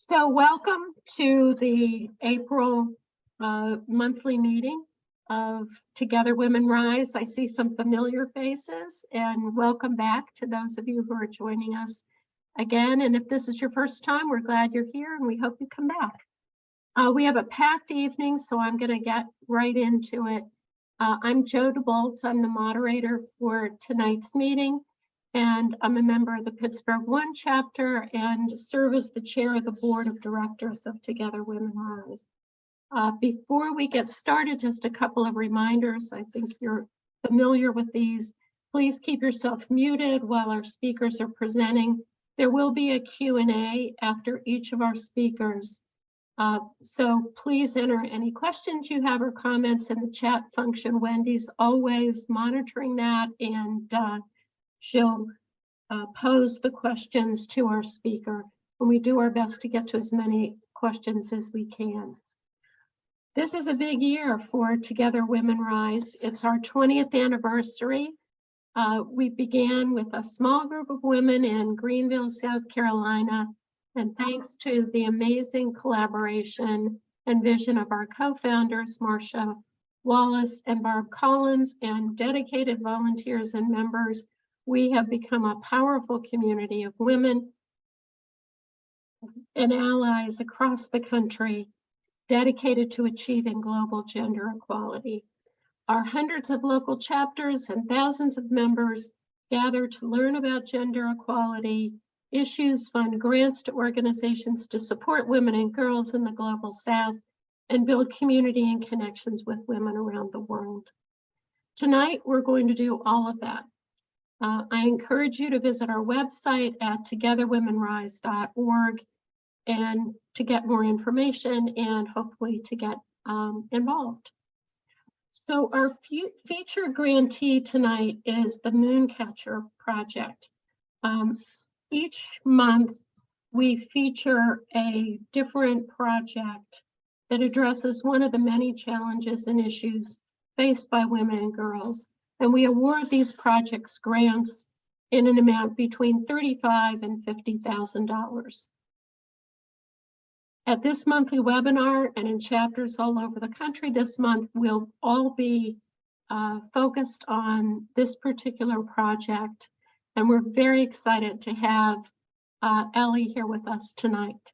So welcome to the April monthly meeting of Together Women Rise. I see some familiar faces, and welcome back to those of you who are joining us again. And if this is your first time, we're glad you're here and we hope you come back. We have a packed evening, so I'm going to get right into it. I'm Jo DeBolt. I'm the moderator for tonight's meeting, and I'm a member of the Pittsburgh One chapter and serve as the chair of the board of directors of Together Women Rise. Before we get started, just a couple of reminders. I think you're familiar with these. Please keep yourself muted while our speakers are presenting. There will be a Q&A after each of our speakers. So please enter any questions you have or comments in the chat function. Wendy's always monitoring that, and she'll pose the questions to our speaker, and we do our best to get to as many questions as we can. This is a big year for Together Women Rise. It's our 20th anniversary. We began with a small group of women in Greenville, South Carolina, and thanks to the amazing collaboration and vision of our co-founders, Marcia Wallace and Barb Collins, and dedicated volunteers and members, we have become a powerful community of women and allies across the country dedicated to achieving global gender equality. Our hundreds of local chapters and thousands of members gather to learn about gender equality issues, fund grants to organizations to support women and girls in the global South, and build community and connections with women around the world. Tonight, we're going to do all of that. I encourage you to visit our website at togetherwomenrise.org and to get more information and hopefully to get involved. So our featured grantee tonight is the MoonCatcher project. Each month we feature a different project that addresses one of the many challenges and issues faced by women and girls. And we award these projects grants in an amount between $35,000 and $50,000. At this monthly webinar and in chapters all over the country this month, we'll all be focused on this particular project. And we're very excited to have Ellie here with us tonight.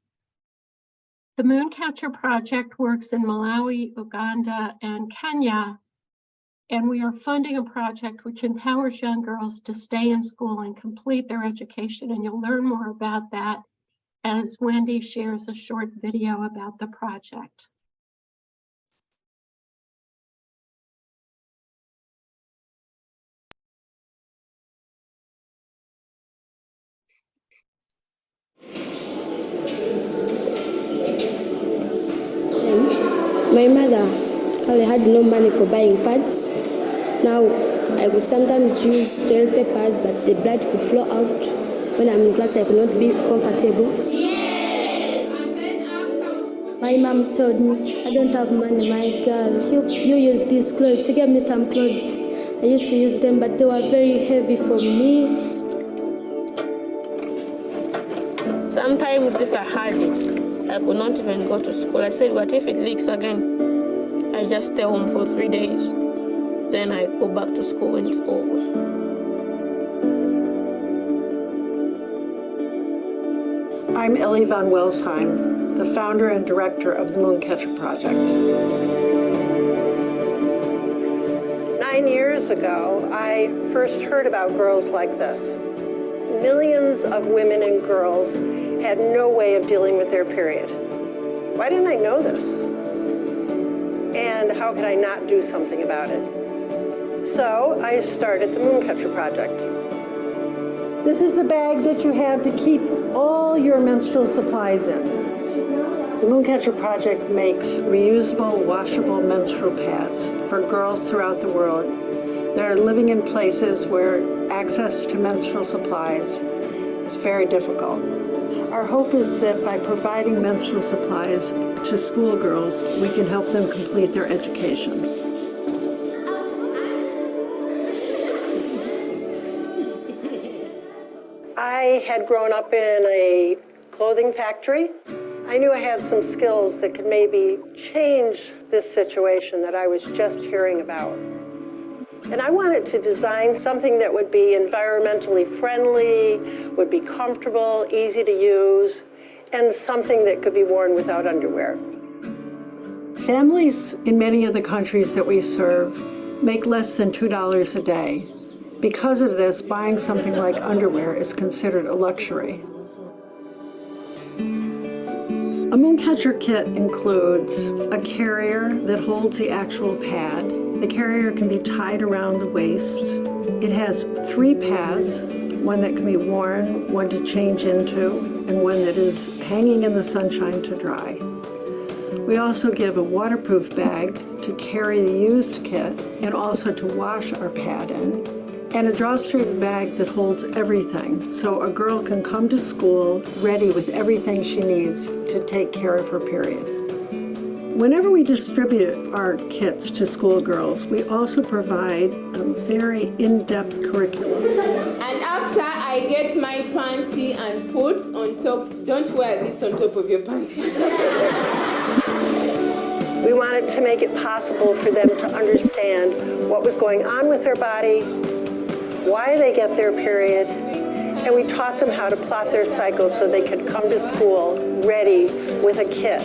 The MoonCatcher project works in Malawi, Uganda, and Kenya. And we are funding a project which empowers young girls to stay in school and complete their education. And you'll learn more about that as Wendy shares a short video about the project. My mother only had no money for buying pads. Now, I could sometimes use toilet papers, but the blood could flow out. When I'm in class, I could not be comfortable. Yes. My mom told me, I don't have money, my girl. You use these clothes. She gave me some clothes. I used to use them, but they were very heavy for me. Sometimes if I had it, I could not even go to school. I said, what if it leaks again? I just stay home for 3 days. Then I go back to school when it's over. I'm Ellie von Wellsheim, the founder and director of the MoonCatcher project. 9 years ago, I first heard about girls like this. Millions of women and girls had no way of dealing with their period. Why didn't I know this? And how could I not do something about it? So I started the MoonCatcher project. This is the bag that you have to keep all your menstrual supplies in. The MoonCatcher project makes reusable, washable menstrual pads for girls throughout the world that are living in places where access to menstrual supplies is very difficult. Our hope is that by providing menstrual supplies to schoolgirls, we can help them complete their education. I had grown up in a clothing factory I knew I had some skills that could maybe change this situation that I was just hearing about. And I wanted to design something that would be environmentally friendly, would be comfortable, easy to use, and something that could be worn without underwear. Families in many of the countries that we serve make less than $2 a day. Because of this, buying something like underwear is considered a luxury. A MoonCatcher kit includes a carrier that holds the actual pad. The carrier can be tied around the waist. It has 3 pads, one that can be worn, one to change into, and one that is hanging in the sunshine to dry. We also give a waterproof bag to carry the used kit and also to wash our pad in, and a drawstring bag that holds everything, so a girl can come to school ready with everything she needs to take care of her period. Whenever we distribute our kits to schoolgirls, we also provide a very in-depth curriculum. And after I get my panty and put on top, don't wear this on top of your panties. We wanted to make it possible for them to understand what was going on with their body, why they get their period, and we taught them how to plot their cycle so they could come to school ready with a kit.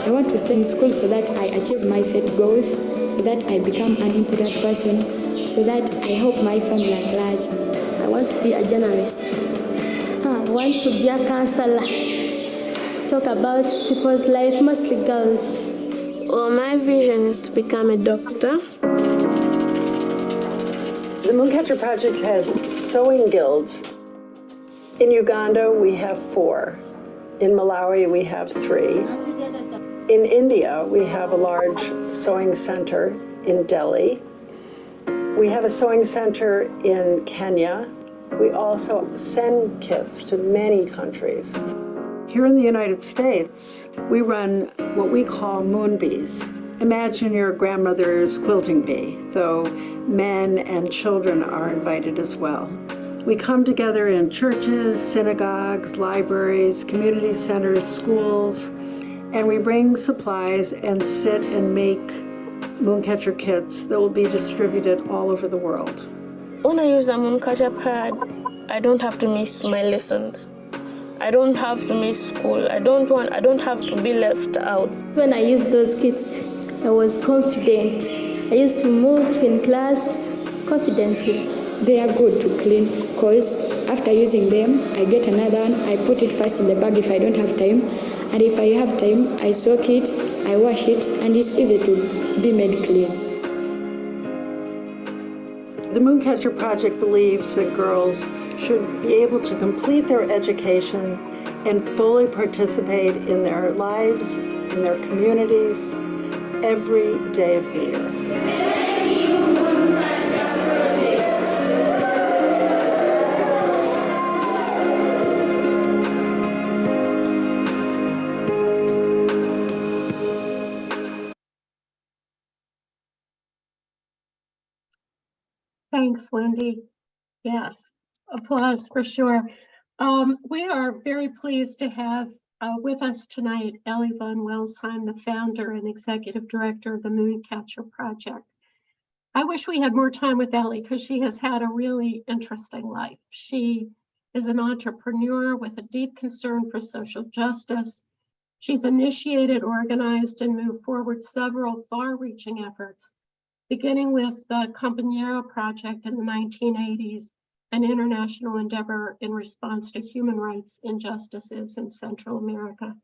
I want to stay in school so that I achieve my set goals, so that I become an important person, so that I help my family at large. I want to be a journalist. I want to be a counselor. Talk about people's life, mostly girls. Well, my vision is to become a doctor. The MoonCatcher Project has sewing guilds. In Uganda, we have 4. In Malawi, we have 3. In India, we have a large sewing center in Delhi. We have a sewing center in Kenya. We also send kits to many countries. Here in the United States, we run what we call moon bees. Imagine your grandmother's quilting bee, though men and children are invited as well. We come together in churches, synagogues, libraries, community centers, schools, and we bring supplies and sit and make MoonCatcher kits that will be distributed all over the world. When I use the MoonCatcher pad, I don't have to miss my lessons. I don't have to miss school. I don't have to be left out. When I used those kits, I was confident. I used to move in class confidently. They are good to clean because after using them, I get another one. I put it first in the bag if I don't have time. And if I have time, I soak it, I wash it, and it's easy to be made clean. The MoonCatcher Project believes that girls should be able to complete their education and fully participate in their lives, in their communities, every day of the year. Thanks, Wendy. Yes, applause for sure. We are very pleased to have with us tonight Ellie von Wellsheim, the founder and executive director of the MoonCatcher Project. I wish we had more time with Ellie because she has had a really interesting life. She is an entrepreneur with a deep concern for social justice. She's initiated, organized, and moved forward several far-reaching efforts, beginning with the Compañero Project in the 1980s, an international endeavor in response to human rights injustices in Central America.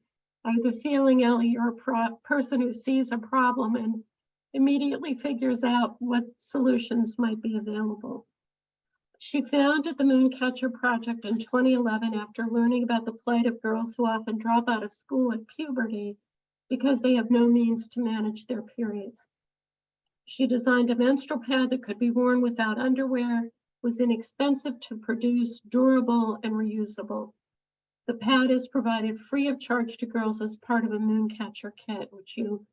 I have a feeling, Ellie, you're a person who sees a problem and immediately figures out what solutions might be available. She founded the MoonCatcher Project in 2011 after learning about the plight of girls who often drop out of school at puberty because they have no means to manage their periods. She designed a menstrual pad that could be worn without underwear, was inexpensive to produce, durable, and reusable. The pad is provided free of charge to girls as part of a MoonCatcher kit, which you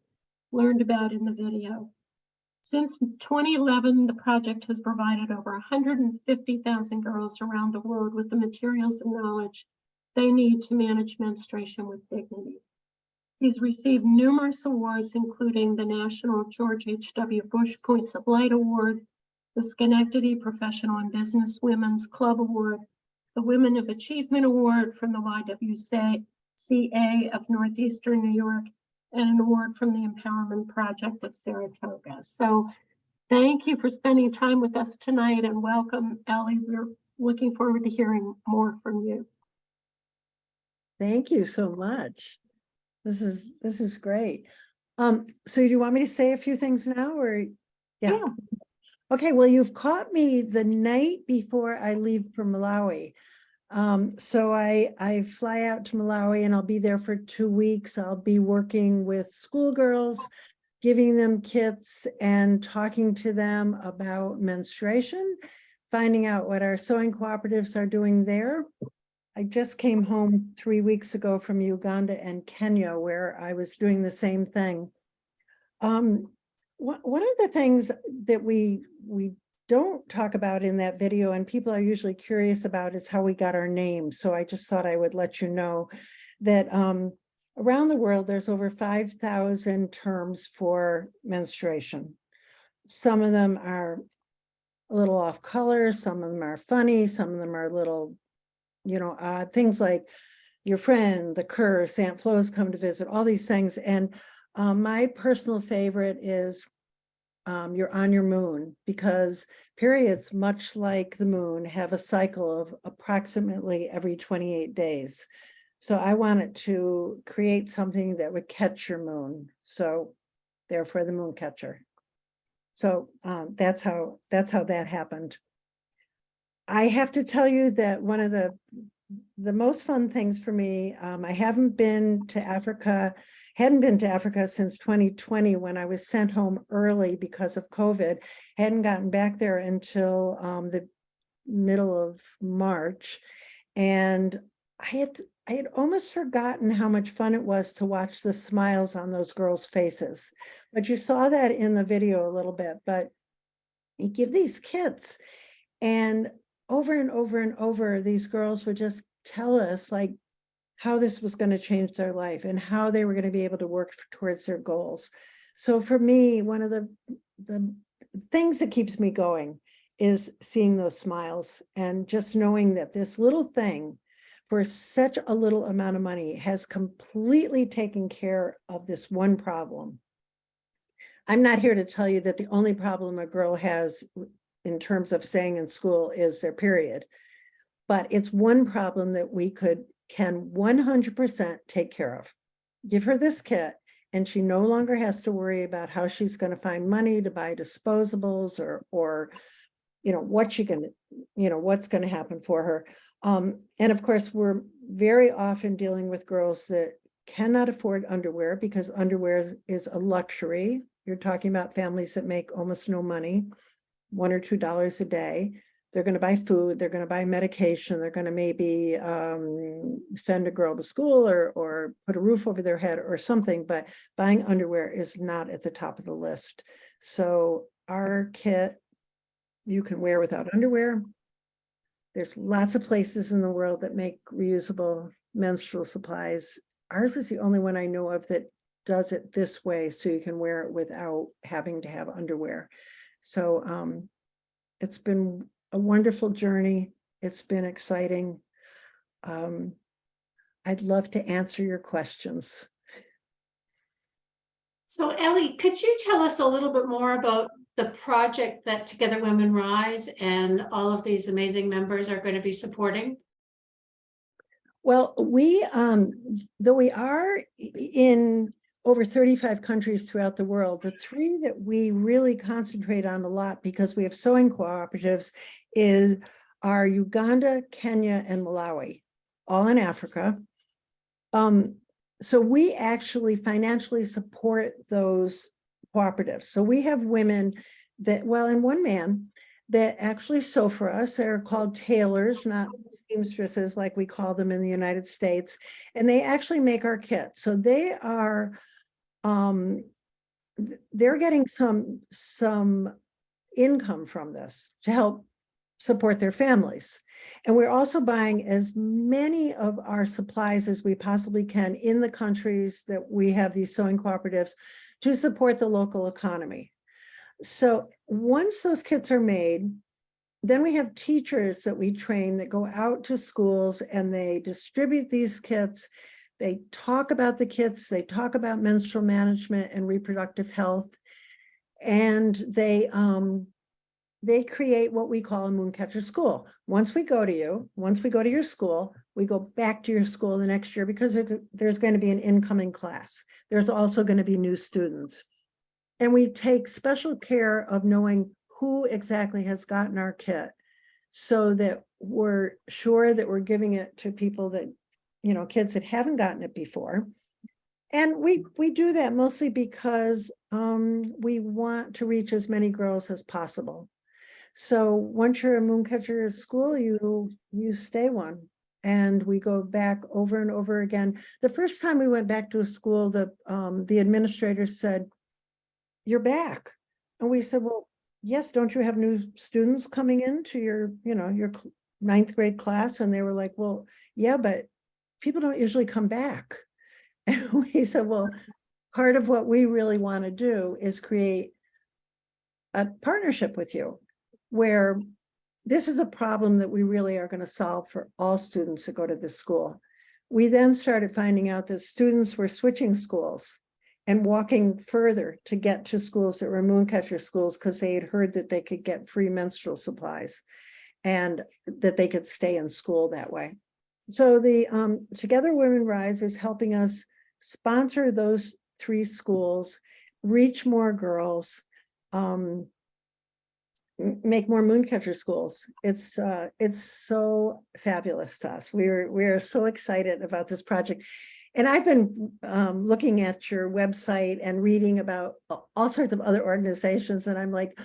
learned about in the video. Since 2011, the project has provided over 150,000 girls around the world with the materials and knowledge they need to manage menstruation with dignity. He's received numerous awards, including the National George H.W. Bush Points of Light Award, the Schenectady Professional and Business Women's Club Award, the Women of Achievement Award from the YWCA of Northeastern New York, and an award from the Empowerment Project of Saratoga. So thank you for spending time with us tonight, and welcome, Ellie. We're looking forward to hearing more from you. Thank you so much. This is great. So do you want me to say a few things now, or yeah. Okay, well, you've caught me the night before I leave for Malawi. So I fly out to Malawi and I'll be there for 2 weeks. I'll be working with schoolgirls, giving them kits and talking to them about menstruation, finding out what our sewing cooperatives are doing there. I just came home 3 weeks ago from Uganda and Kenya, where I was doing the same thing. One of the things that we don't talk about in that video, and people are usually curious about, is how we got our name. So I just thought I would let you know that around the world, there's over 5,000 terms for menstruation. Some of them are a little off color, some of them are funny, some of them are a little, odd. Things like your friend, the curse, Aunt Flo's come to visit, all these things. And my personal favorite is you're on your moon, because periods, much like the moon, have a cycle of approximately every 28 days. So I wanted to create something that would catch your moon. So therefore the MoonCatcher. So that's how that happened. I have to tell you that one of the most fun things for me, I hadn't been to Africa since 2020, when I was sent home early because of COVID. Hadn't gotten back there until the middle of March. And I had almost forgotten how much fun it was to watch the smiles on those girls' faces. But you saw that in the video a little bit. But you give these kits, and over and over and over, these girls would just tell us like how this was going to change their life and how they were going to be able to work towards their goals. So for me, one of the things that keeps me going is seeing those smiles, and just knowing that this little thing, for such a little amount of money, has completely taken care of this one problem. I'm not here to tell you that the only problem a girl has in terms of staying in school is their period, but it's one problem that we can 100% take care of. Give her this kit, and she no longer has to worry about how she's going to find money to buy disposables or what she can, what's going to happen for her. And of course, we're very often dealing with girls that cannot afford underwear, because underwear is a luxury. You're talking about families that make almost no money, $1 or $2 a day. They're going to buy food, they're going to buy medication, they're going to maybe send a girl to school or put a roof over their head or something, but buying underwear is not at the top of the list. So our kit, you can wear without underwear. There's lots of places in the world that make reusable menstrual supplies. Ours is the only one I know of that does it this way, so you can wear it without having to have underwear. So it's been a wonderful journey. It's been exciting. I'd love to answer your questions. So Ellie, could you tell us a little bit more about the project that Together Women Rise and all of these amazing members are going to be supporting? Well, we, though we are in over 35 countries throughout the world, the three that we really concentrate on a lot, because we have sewing cooperatives, are Uganda, Kenya, and Malawi, all in Africa. So we actually financially support those cooperatives. So we have women that, and one man that actually sew for us. They're called tailors, not seamstresses like we call them in the United States. And they actually make our kit. So they are, they're getting some income from this to help support their families. And we're also buying as many of our supplies as we possibly can in the countries that we have these sewing cooperatives to support the local economy. So once those kits are made, then we have teachers that we train that go out to schools and they distribute these kits. They talk about the kits, they talk about menstrual management and reproductive health, and they create what we call a MoonCatcher school. Once we go to your school, we go back to your school the next year because there's going to be an incoming class. There's also going to be new students. And we take special care of knowing who exactly has gotten our kit so that we're sure that we're giving it to people that, you know, kids that haven't gotten it before. And we do that mostly because we want to reach as many girls as possible. So once you're a MoonCatcher school, you stay one. And we go back over and over again. The first time we went back to a school, the administrator said, "You're back." And we said, "Well, yes, don't you have new students coming into your 9th grade class?" And they were like, "Well, yeah, but people don't usually come back." And we said, "Well, part of what we really want to do is create a partnership with you, where this is a problem that we really are going to solve for all students that go to this school." We then started finding out that students were switching schools and walking further to get to schools that were MoonCatcher schools because they had heard that they could get free menstrual supplies and that they could stay in school that way. So the Together Women Rise is helping us sponsor those 3 schools, reach more girls, make more MoonCatcher schools. It's so fabulous to us. We're so excited about this project. And I've been looking at your website and reading about all sorts of other organizations, and I'm like,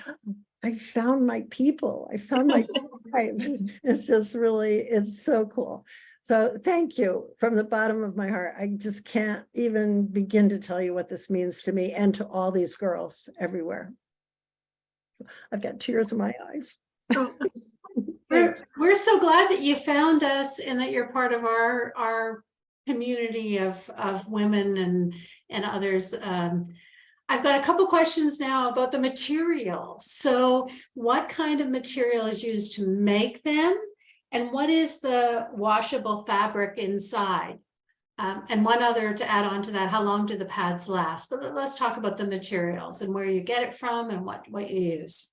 I found my people. I found my tribe. It's just really, it's so cool. So thank you from the bottom of my heart. I just can't even begin to tell you what this means to me and to all these girls everywhere. I've got tears in my eyes. We're so glad that you found us and that you're part of our community of women and others. I've got a couple questions now about the materials. So what kind of material is used to make them? And what is the washable fabric inside? And one other to add on to that, how long do the pads last? But let's talk about the materials and where you get it from and what you use.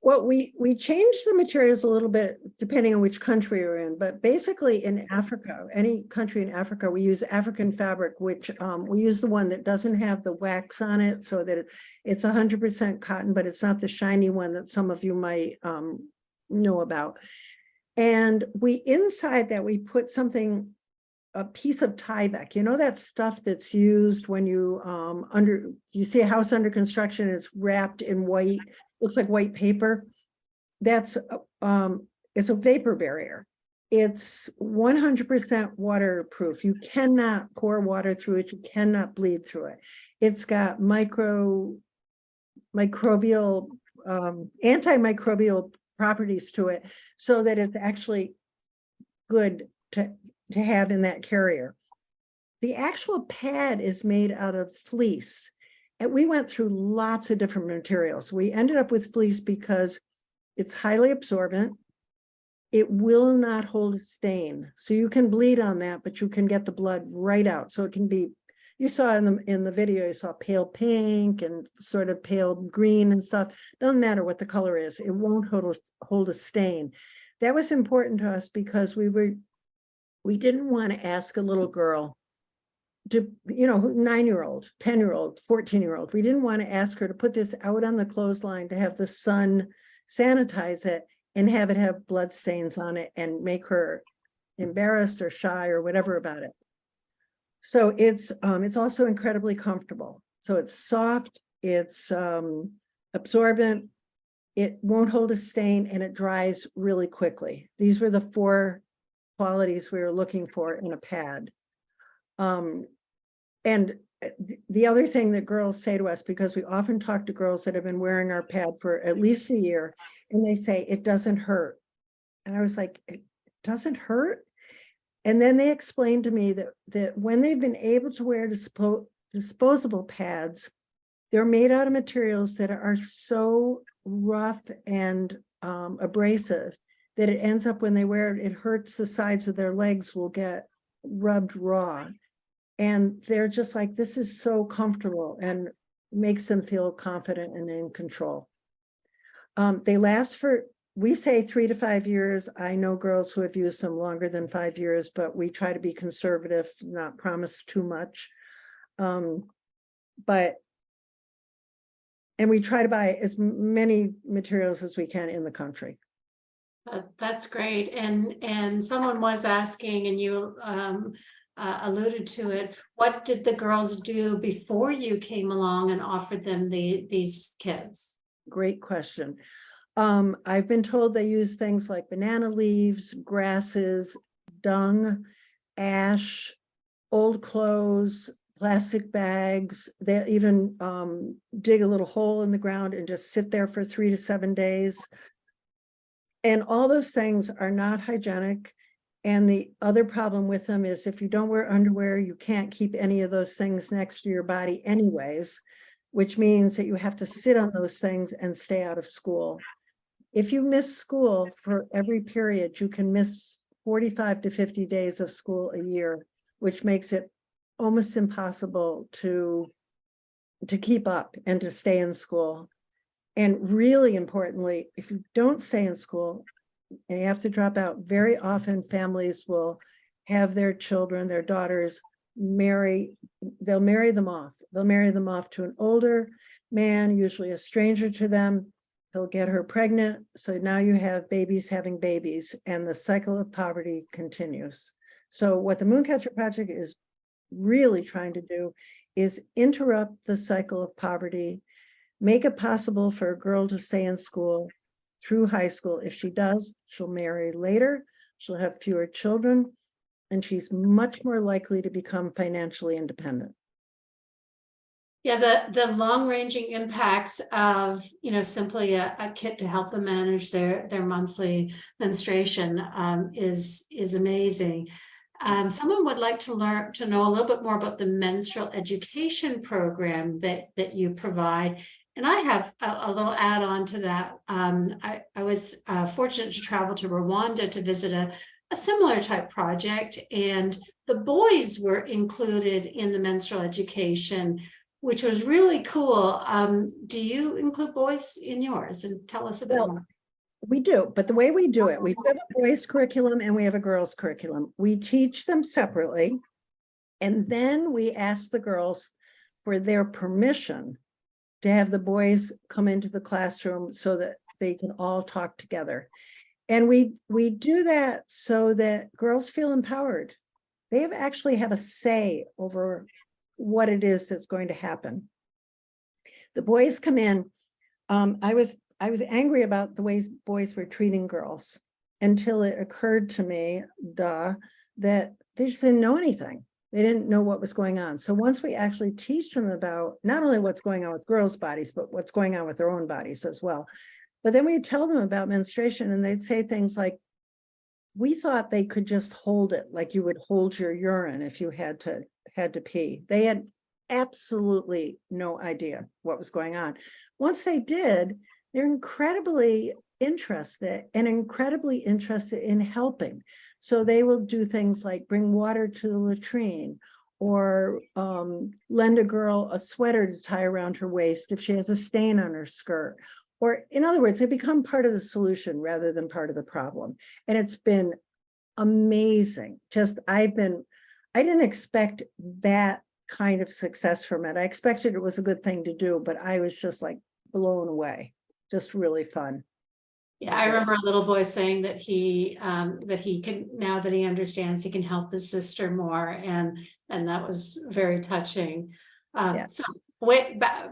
Well, we changed the materials a little bit depending on which country we're in, but basically in Africa, any country in Africa, we use African fabric, which we use the one that doesn't have the wax on it, so that it's 100% cotton, but it's not the shiny one that some of you might know about. And inside that we put something, a piece of Tyvek, you know, that stuff that's used when you you see a house under construction, it's wrapped in white, looks like white paper. That's it's a vapor barrier. It's 100% waterproof. You cannot pour water through it. You cannot bleed through it. It's got microbial, antimicrobial properties to it, so that it's actually good to have in that carrier. The actual pad is made out of fleece. And we went through lots of different materials. We ended up with fleece because it's highly absorbent. It will not hold a stain. So you can bleed on that, but you can get the blood right out. So it can be, you saw in the video, you saw pale pink and sort of pale green and stuff. Doesn't matter what the color is. It won't hold a stain. That was important to us because we didn't want to ask a little girl to, 9-year-old, 10-year-old, 14-year-old. We didn't want to ask her to put this out on the clothesline to have the sun sanitize it and have it have blood stains on it and make her embarrassed or shy or whatever about it. So it's also incredibly comfortable. So it's soft, it's absorbent, it won't hold a stain, and it dries really quickly. These were the 4 qualities we were looking for in a pad. And the other thing that girls say to us, because we often talk to girls that have been wearing our pad for at least a year, and they say, it doesn't hurt. And I was like, it doesn't hurt? And then they explained to me that when they've been able to wear disposable pads, they're made out of materials that are so rough and abrasive that it ends up when they wear it, it hurts the sides of their legs will get rubbed raw. And they're just like, this is so comfortable and makes them feel confident and in control. They last for, we say 3 to 5 years. I know girls who have used them longer than 5 years, but we try to be conservative, not promise too much. And we try to buy as many materials as we can in the country. That's great. And someone was asking, and you alluded to it, what did the girls do before you came along and offered them these kits? Great question. I've been told they use things like banana leaves, grasses, dung, ash, old clothes, plastic bags. They even dig a little hole in the ground and just sit there for 3 to 7 days. And all those things are not hygienic. And the other problem with them is if you don't wear underwear, you can't keep any of those things next to your body anyways, which means that you have to sit on those things and stay out of school. If you miss school for every period, you can miss 45 to 50 days of school a year, which makes it almost impossible to keep up and to stay in school. And really importantly, if you don't stay in school and you have to drop out, very often families will have their children, their daughters they'll marry them off. They'll marry them off to an older man, usually a stranger to them. He'll get her pregnant. So now you have babies having babies, and the cycle of poverty continues. So what the MoonCatcher Project is really trying to do is interrupt the cycle of poverty, make it possible for a girl to stay in school through high school. If she does, she'll marry later, she'll have fewer children, and she's much more likely to become financially independent. Yeah, the long-ranging impacts of, simply a kit to help them manage their monthly menstruation is amazing. Someone would like to know a little bit more about the menstrual education program that you provide. And I have a little add-on to that. I was fortunate to travel to Rwanda to visit a similar type project, and the boys were included in the menstrual education, which was really cool. Do you include boys in yours? And tell us a bit more. We do, but the way we do it, we have a boys curriculum and we have a girls curriculum. We teach them separately, and then we ask the girls for their permission to have the boys come into the classroom so that they can all talk together. And we do that so that girls feel empowered. They actually have a say over what it is that's going to happen. The boys come in. I was angry about the ways boys were treating girls until it occurred to me, that they just didn't know anything. They didn't know what was going on. So once we actually teach them about not only what's going on with girls' bodies, but what's going on with their own bodies as well. But then we tell them about menstruation, and they'd say things like, we thought they could just hold it like you would hold your urine if you had to pee. They had absolutely no idea what was going on. Once they did, they're incredibly interested in helping. So they will do things like bring water to the latrine, or lend a girl a sweater to tie around her waist if she has a stain on her skirt. Or in other words, they become part of the solution rather than part of the problem. And it's been amazing. I didn't expect that kind of success from it. I expected it was a good thing to do, but I was just like blown away. Just really fun. Yeah, I remember a little boy saying that he can, now that he understands, he can help his sister more, and that was very touching. So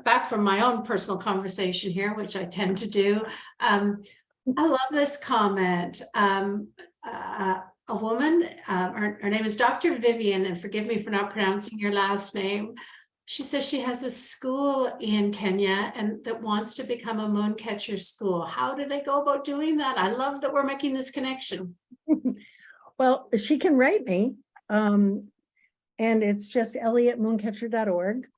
back from my own personal conversation here, which I tend to do. I love this comment. A woman, her name is Dr. Vivian, and forgive me for not pronouncing your last name, She says she has a school in Kenya and that wants to become a MoonCatcher school. How do they go about doing that? I love that we're making this connection. Well, she can write me, and it's just Ellie@mooncatcher.org.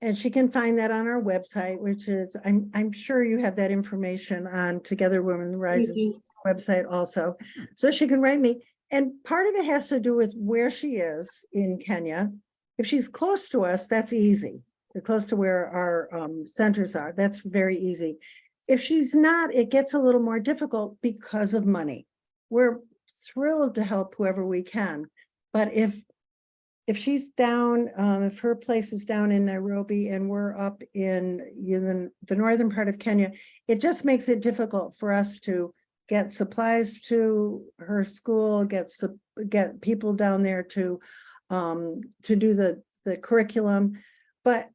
And she can find that on our website, which is, I'm sure you have that information on Together Women Rises website also. So she can write me. And part of it has to do with where she is in Kenya. If she's close to us, that's easy. They're close to where our centers are. That's very easy. If she's not, it gets a little more difficult because of money. We're thrilled to help whoever we can. But if she's down, if her place is down in Nairobi and we're up in the northern part of Kenya, it just makes it difficult for us to get supplies to her school, get people down there to do the curriculum. But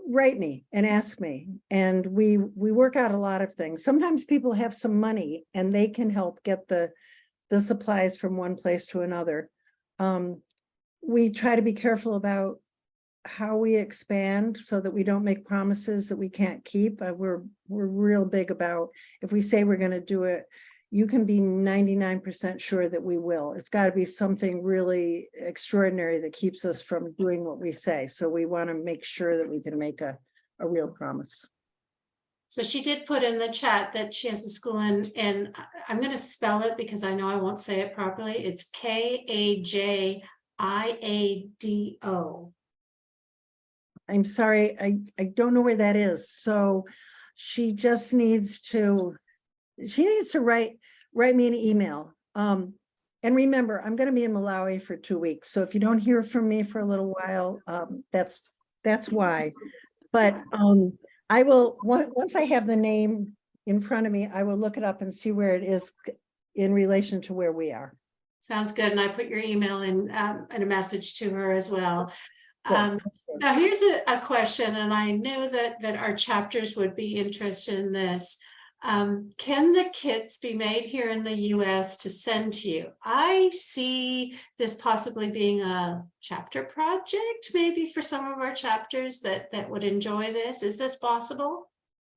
write me and ask me, and we work out a lot of things. Sometimes people have some money and they can help get the supplies from one place to another. We try to be careful about how we expand so that we don't make promises that we can't keep. We're real big about, if we say we're going to do it, you can be 99% sure that we will. It's got to be something really extraordinary that keeps us from doing what we say. So we want to make sure that we can make a real promise. So she did put in the chat that she has a school in I'm going to spell it because I know I won't say it properly. It's KAJIADO. I'm sorry, I don't know where that is. So she just needs to, write me an email. And remember, I'm going to be in Malawi for 2 weeks. So if you don't hear from me for a little while, that's why. But I will, once I have the name in front of me, I will look it up and see where it is in relation to where we are. Sounds good. And I put your email in and a message to her as well. Now here's a question, and I know that our chapters would be interested in this. Can the kits be made here in the US to send to you? I see this possibly being a chapter project, maybe for some of our chapters that would enjoy this. Is this possible?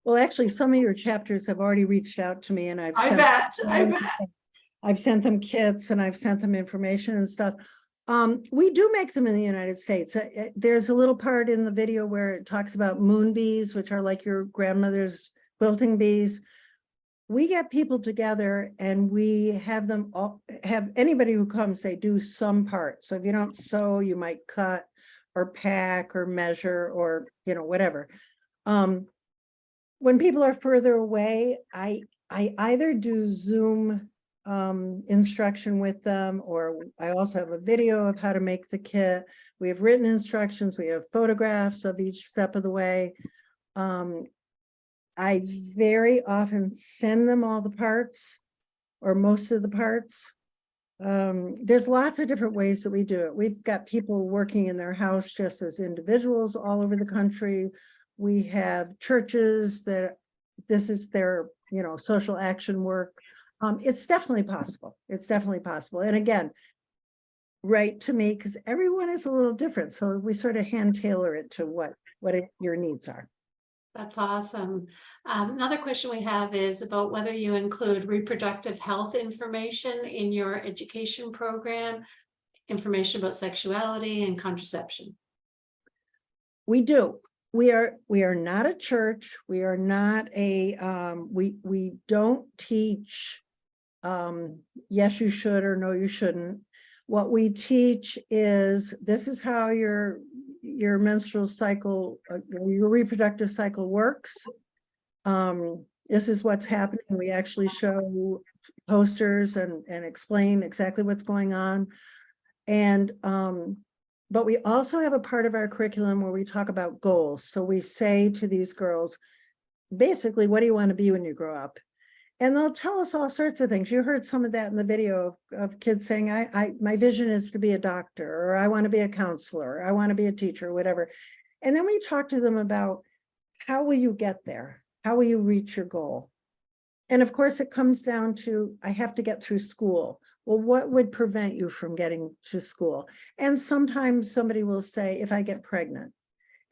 Well, actually, some of your chapters have already reached out to me, and I bet. I've sent them kits and I've sent them information and stuff. We do make them in the United States. There's a little part in the video where it talks about moon bees, which are like your grandmother's quilting bees. We get people together and we have them all, have anybody who comes, they do some part. So if you don't sew, you might cut or pack or measure or, whatever. When people are further away, I either do Zoom instruction with them, or I also have a video of how to make the kit. We have written instructions, we have photographs of each step of the way. I very often send them all the parts or most of the parts. There's lots of different ways that we do it. We've got people working in their house just as individuals all over the country. We have churches that this is their, social action work. It's definitely possible. It's definitely possible. And again, write to me because everyone is a little different. So we sort of hand tailor it to what your needs are. That's awesome. Another question we have is about whether you include reproductive health information in your education program, information about sexuality and contraception. We do. We are not a church. We are not a, we don't teach, yes, you should, or no, you shouldn't. What we teach is, this is how your menstrual cycle, your reproductive cycle works. This is what's happening. We actually show posters and explain exactly what's going on. And, but we also have a part of our curriculum where we talk about goals. So we say to these girls, basically, what do you want to be when you grow up? And they'll tell us all sorts of things. You heard some of that in the video of kids saying, my vision is to be a doctor, or I want to be a counselor, or I want to be a teacher, or whatever. And then we talk to them about, how will you get there? How will you reach your goal? And of course, it comes down to, I have to get through school. Well, what would prevent you from getting to school? And sometimes somebody will say, if I get pregnant.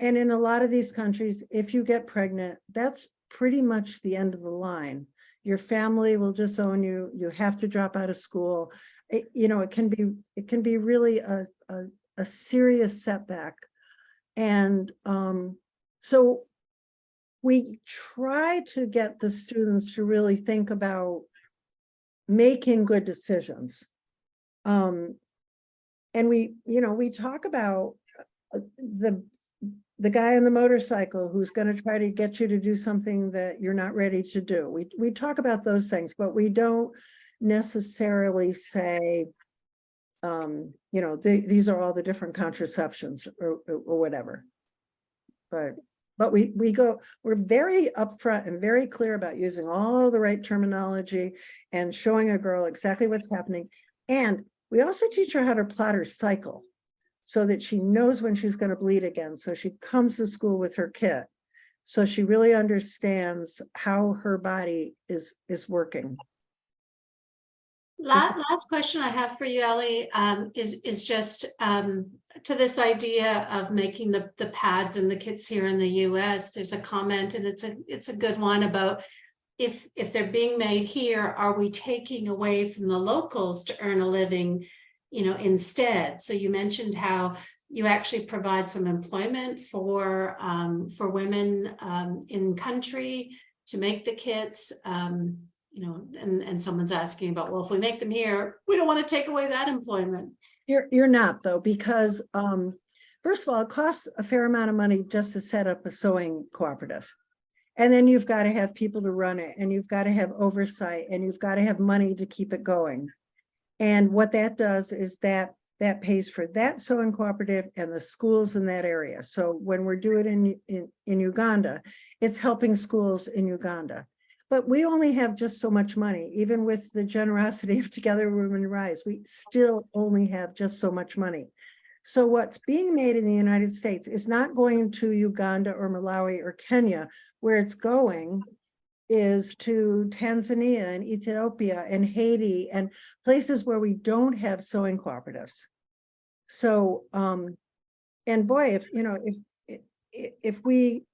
And in a lot of these countries, if you get pregnant, that's pretty much the end of the line. Your family will disown you. You have to drop out of school. It can be really a serious setback. And so we try to get the students to really think about making good decisions. And we talk about the guy on the motorcycle who's going to try to get you to do something that you're not ready to do. We talk about those things, but we don't necessarily say, these are all the different contraceptions or whatever. But we're very upfront and very clear about using all the right terminology and showing a girl exactly what's happening. And we also teach her how to plot her cycle so that she knows when she's going to bleed again. So she comes to school with her kit. So she really understands how her body is working. Last question I have for you, Ellie, is just to this idea of making the pads and the kits here in the US. There's a comment, and it's a good one, about if they're being made here, are we taking away from the locals to earn a living, instead? So you mentioned how you actually provide some employment for women in country to make the kits. And someone's asking about, well, if we make them here, we don't want to take away that employment. You're not, though, because first of all, it costs a fair amount of money just to set up a sewing cooperative. And then you've got to have people to run it, and you've got to have oversight, and you've got to have money to keep it going. And what that does is that pays for that sewing cooperative and the schools in that area. So when we're doing it in Uganda, it's helping schools in Uganda. But we only have just so much money. Even with the generosity of Together Women Rise, we still only have just so much money. So what's being made in the United States is not going to Uganda or Malawi or Kenya. Where it's going is to Tanzania and Ethiopia and Haiti and places where we don't have sewing cooperatives. So, and boy, if we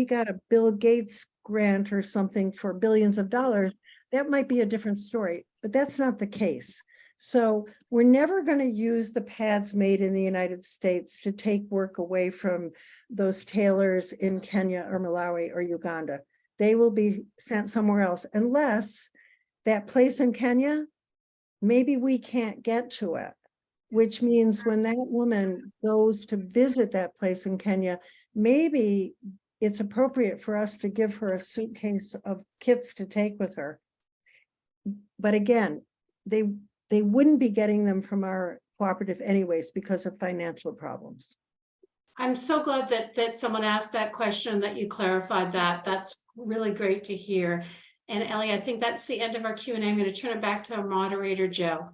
got a Bill Gates grant or something for billions of dollars, that might be a different story, but that's not the case. So we're never going to use the pads made in the United States to take work away from those tailors in Kenya or Malawi or Uganda. They will be sent somewhere else, unless that place in Kenya, maybe we can't get to it, which means when that woman goes to visit that place in Kenya, maybe it's appropriate for us to give her a suitcase of kits to take with her. But again, they wouldn't be getting them from our cooperative anyways because of financial problems. I'm so glad that someone asked that question, that you clarified that. That's really great to hear. And Ellie, I think that's the end of our Q&A. I'm going to turn it back to our moderator, Joe.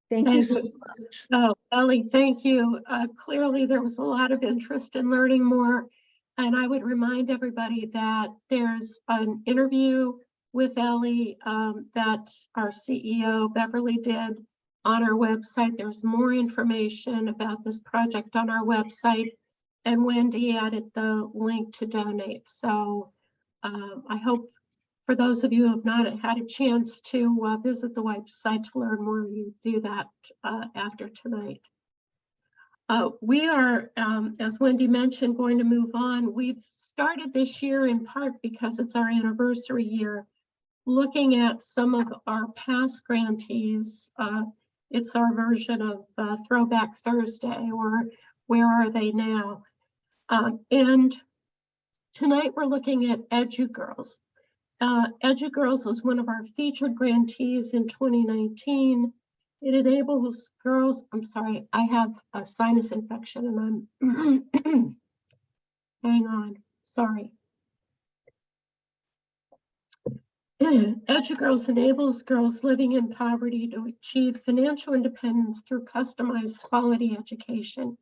Thank you so much. Oh, Ellie, thank you. Clearly, there was a lot of interest in learning more. And I would remind everybody that there's an interview with Ellie that our CEO, Beverly, did on our website. There's more information about this project on our website, and Wendy added the link to donate. So I hope for those of you who have not had a chance to visit the website to learn more, you do that after tonight. We are, as Wendy mentioned, going to move on. We've started this year in part because it's our anniversary year, looking at some of our past grantees. It's our version of Throwback Thursday, or Where Are They Now? And tonight we're looking at Edu-Girls. Edu-Girls was one of our featured grantees in 2019. It enables girls, I'm sorry, I have a sinus infection and I'm, hang on, sorry. Edu-Girls enables girls living in poverty to achieve financial independence through customized quality education,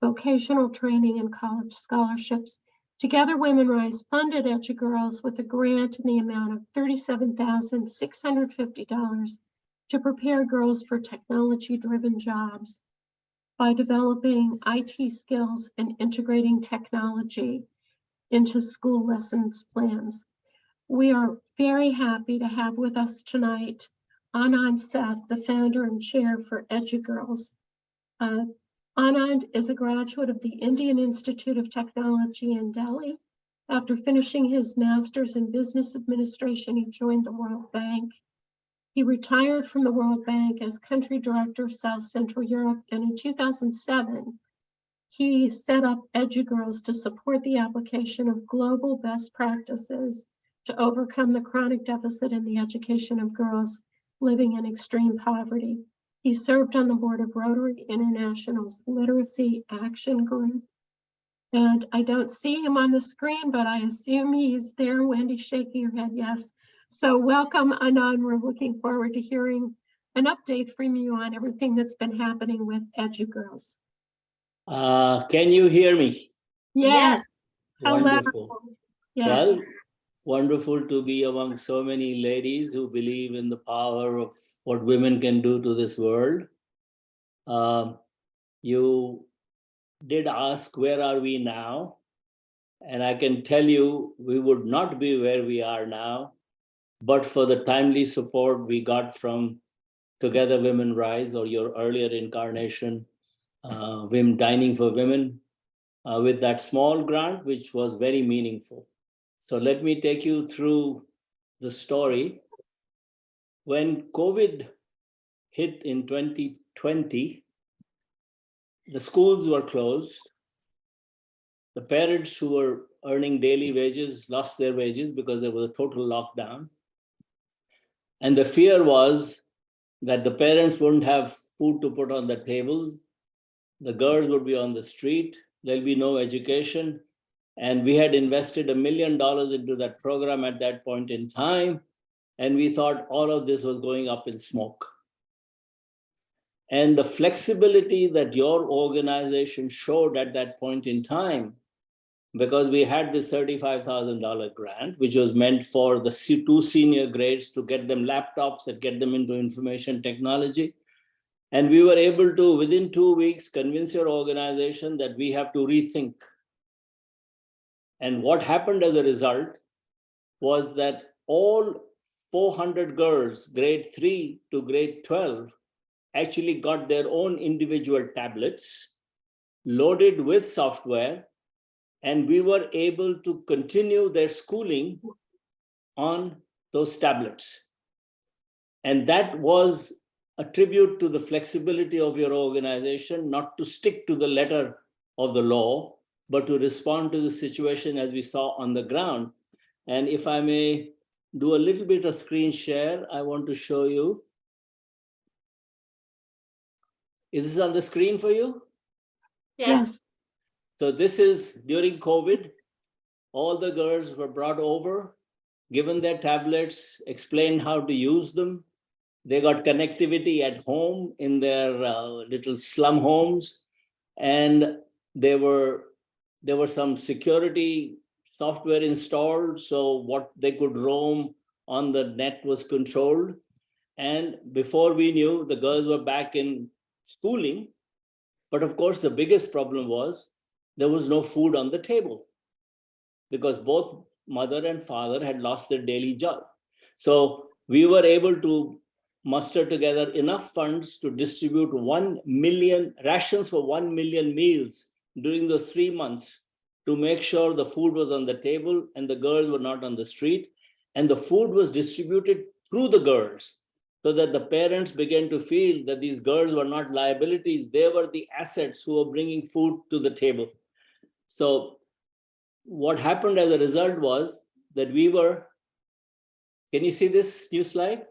vocational training, and college scholarships. Together, Women Rise funded Edu-Girls with a grant in the amount of $37,650 to prepare girls for technology-driven jobs. by developing IT skills and integrating technology into school lessons plans. We are very happy to have with us tonight Anand Seth, the founder and chair for Edu-Girls. Anand is a graduate of the Indian Institute of Technology in Delhi. After finishing his master's in business administration, he joined the World Bank. He retired from the World Bank as country director of South Central Europe, and in 2007, he set up Edu-Girls to support the application of global best practices to overcome the chronic deficit in the education of girls living in extreme poverty. He served on the board of Rotary International's Literacy Action Group. And I don't see him on the screen, but I assume he's there. Wendy, shaking your head, yes. So welcome, Anand. We're looking forward to hearing an update from you on everything that's been happening with Edu-Girls. Can you hear me? Yes. Wonderful. Yes. Well, wonderful to be among so many ladies who believe in the power of what women can do to this world. You did ask, where are we now? And I can tell you, we would not be where we are now, but for the timely support we got from Together Women Rise, or your earlier incarnation, Dining for Women, with that small grant, which was very meaningful. So let me take you through the story. When COVID hit in 2020, the schools were closed. The parents who were earning daily wages lost their wages because there was a total lockdown. And the fear was that the parents wouldn't have food to put on the table. The girls would be on the street. There'll be no education. And we had invested $1 million into that program at that point in time. And we thought all of this was going up in smoke. And the flexibility that your organization showed at that point in time, because we had this $35,000 grant, which was meant for the 2 senior grades to get them laptops and get them into information technology. And we were able to, within 2 weeks, convince your organization that we have to rethink. And what happened as a result was that all 400 girls, grade 3 to grade 12, actually got their own individual tablets loaded with software, and we were able to continue their schooling on those tablets. And that was a tribute to the flexibility of your organization, not to stick to the letter of the law, but to respond to the situation as we saw on the ground. And if I may do a little bit of screen share, I want to show you. Is this on the screen for you? Yes. So this is during COVID. All the girls were brought over, given their tablets, explained how to use them. They got connectivity at home in their little slum homes. And there were some security software installed, so what they could roam on the net was controlled. And before we knew, the girls were back in schooling. But of course, the biggest problem was there was no food on the table because both mother and father had lost their daily job. So we were able to muster together enough funds to distribute 1 million rations for 1 million meals during those 3 months to make sure the food was on the table and the girls were not on the street. And the food was distributed through the girls, so that the parents began to feel that these girls were not liabilities, they were the assets who were bringing food to the table. So what happened as a result was that we were, can you see this new slide?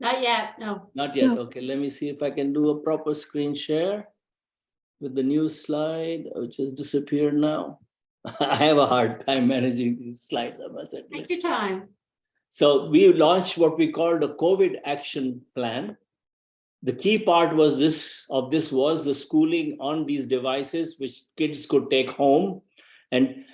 Not yet, no. Not yet, No. okay, let me see if I can do a proper screen share with the new slide, which has disappeared now. I have a hard time managing these slides, I must admit. Take your time. So we launched what we called a COVID action plan. The key part was this was the schooling on these devices, which kids could take home. And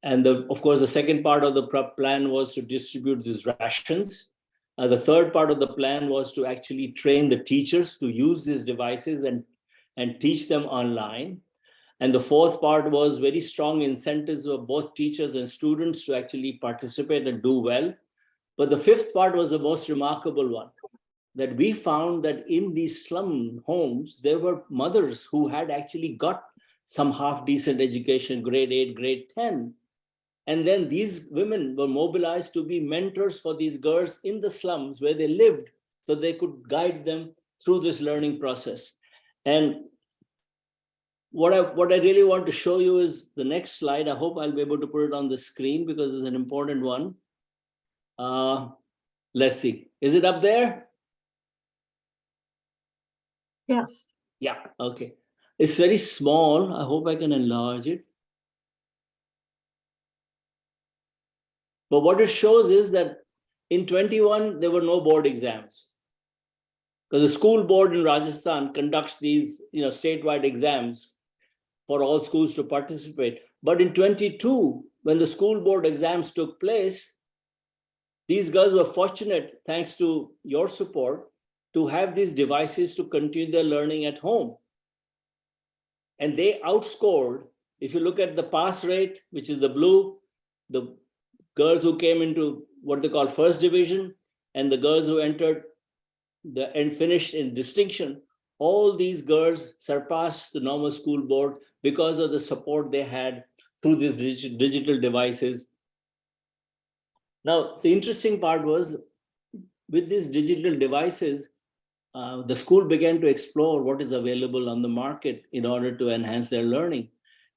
of course, the second part of the plan was to distribute these rations. The third part of the plan was to actually train the teachers to use these devices and and teach them online. And the fourth part was very strong incentives of both teachers and students to actually participate and do well. But the fifth part was the most remarkable one, that we found that in these slum homes, there were mothers who had actually got some half decent education, grade 8, grade 10. And then these women were mobilized to be mentors for these girls in the slums where they lived, so they could guide them through this learning process. And what I really want to show you is the next slide. I hope I'll be able to put it on the screen because it's an important one. Let's see. Is it up there? Yes. Yeah, okay. It's very small. I hope I can enlarge it. But what it shows is that in 21, there were no board exams. Because the school board in Rajasthan conducts these, statewide exams for all schools to participate. But in 22, when the school board exams took place, these girls were fortunate, thanks to your support, to have these devices to continue their learning at home. And they outscored, if you look at the pass rate, which is the blue, the girls who came into what they call first division, and the girls who entered and finished in distinction, all these girls surpassed the normal school board because of the support they had through these digital devices. Now, the interesting part was, with these digital devices, the school began to explore what is available on the market in order to enhance their learning.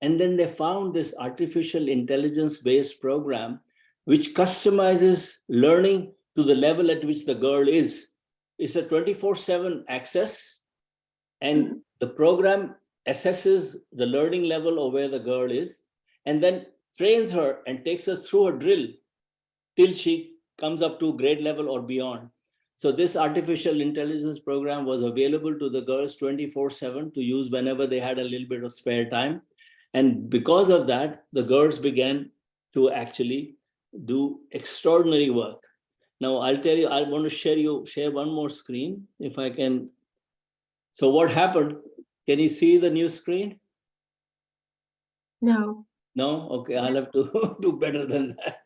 And then they found this artificial intelligence-based program, which customizes learning to the level at which the girl is. It's a 24/7 access, and the program assesses the learning level of where the girl is, and then trains her and takes her through a drill till she comes up to grade level or beyond. So this artificial intelligence program was available to the girls 24/7 to use whenever they had a little bit of spare time. And because of that, the girls began to actually do extraordinary work. Now, I'll tell you, I want to share one more screen, if I can. So what happened? Can you see the new screen? No. No? Okay, I'll have to do better than that.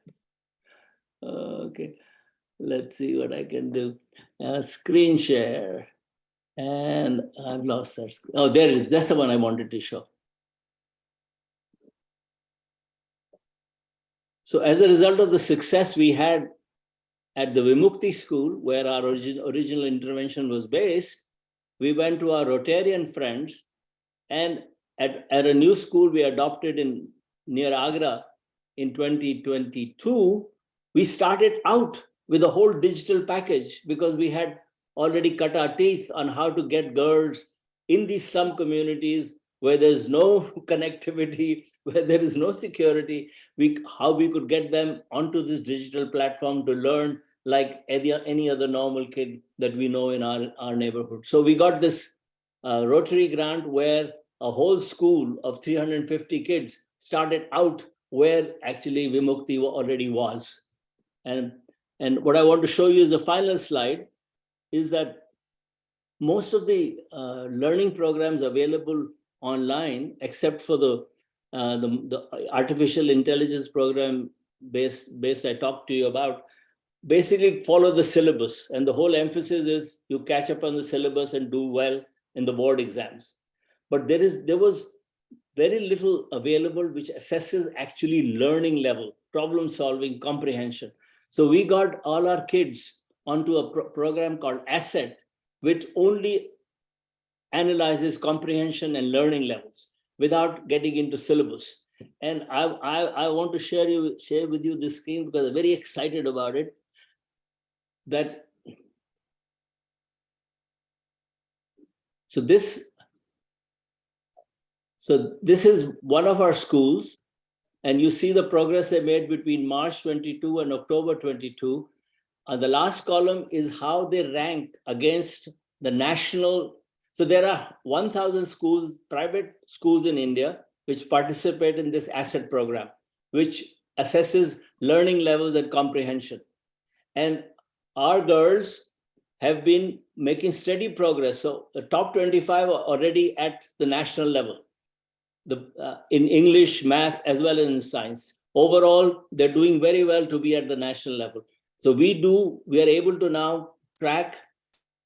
Okay, let's see what I can do. Screen share. And I've lost that. Oh, there it is. That's the one I wanted to show. So as a result of the success we had at the Vimukti school, where our original intervention was based, we went to our Rotarian friends, and at a new school we adopted near Agra in 2022, we started out with a whole digital package because we had already cut our teeth on how to get girls in these slum communities where there's no connectivity, where there is no security, how we could get them onto this digital platform to learn like any other normal kid that we know in our neighborhood. So we got this Rotary grant where a whole school of 350 kids started out where actually Vimukti already was. And what I want to show you is the final slide, is that most of the learning programs available online, except for the artificial intelligence program based I talked to you about, basically follow the syllabus. And the whole emphasis is you catch up on the syllabus and do well in the board exams. But there was very little available which assesses actually learning level, problem solving, comprehension. So we got all our kids onto a program called ASSET, which only analyzes comprehension and learning levels without getting into syllabus. And I want to share with you this screen because I'm very excited about it. So this is one of our schools, and you see the progress they made between March 22 and October 22. The last column is how they ranked against the national. So there are 1,000 schools, private schools in India, which participate in this ASSET program, which assesses learning levels and comprehension. And our girls have been making steady progress. So the top 25 are already at the national level, in English, math, as well as in science. Overall, they're doing very well to be at the national level. So we are able to now track